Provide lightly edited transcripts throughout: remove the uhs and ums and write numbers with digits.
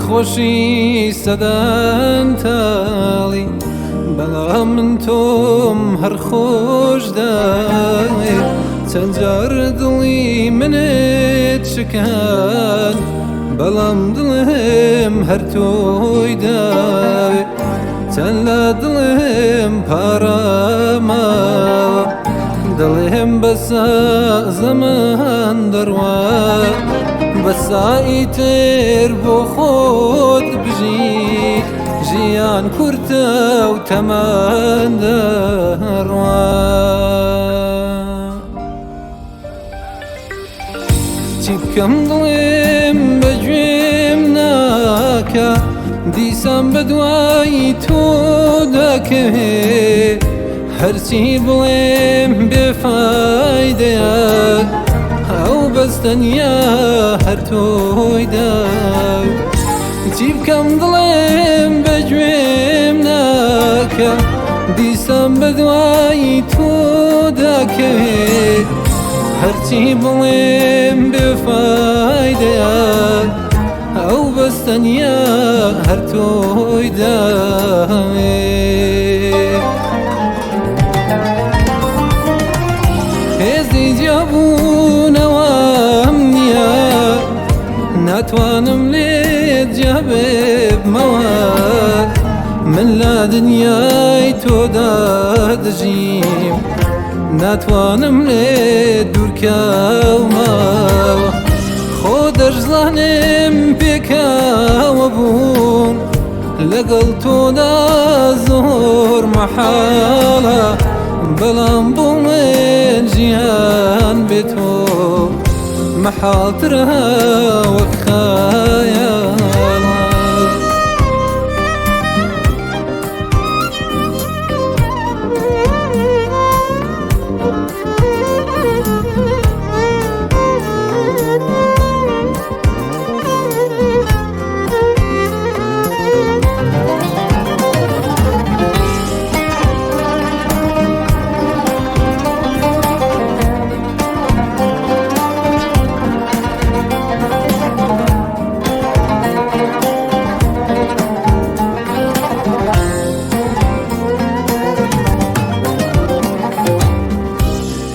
خوشی سدان تالی بلا من توم هر خوش دای چنجار دلی منت شکن بلام دلم هر توی دای چلا دلم پارما دلم بسا زمان دروا بسایی تر بو خود بجی جیان کرتا و تمان دروا چی بکم دلم بجویم ناکا دیسم بدوای تو دکه هرچی بڵێم بێفایدەیە ئەو بەستەنیا هەر تۆیدا چی بکەم دڵێم بەگوێم ناکە دیسان بەدوای تۆ داکەوێت هەرچی بڵێم بێفایدەیە ئەو بەستەنیا هەر تۆیداوێت هێزی جیابوونەوەم نییە ناتوانم لێت جیا بێبمەوە من لە دنیای تۆدا دەژیم ناتوانم لێت دوورکەومەوە خۆ دەشزانم پێکەوە بوون لەگەڵ تۆدا زۆر مەحاڵە بەڵام بۆ من ژیان بێ تۆ مەحاڵترە وەک خەیاڵ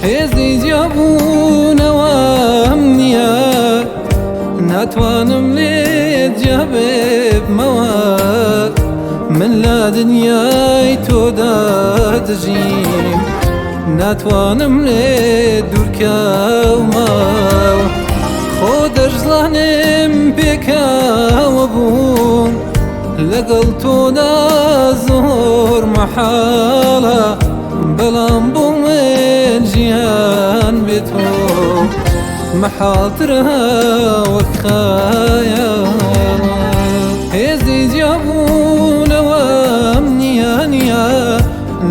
هێزی جیابوونەوەم نییە ناتوانم لێت جیا بێبمەوە من لە دنیای تۆدا دەژیم ناتوانم لێت دوورکەومەوە خۆ دەشزانم پێکەوە بوون لەگەڵ تۆدا زۆر مەحاڵە بەڵام بۆ من ژیان بێ تۆ مەحاڵترە وەک خەیاڵ هێزی جیابوونەوەم نییە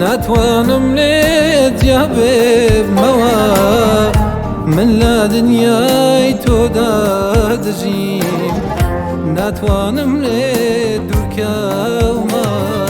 ناتوانم لێت جیا بێبمەوە من لە دنیای تۆدا دەژیم ناتوانم لێت دوورکەومەوە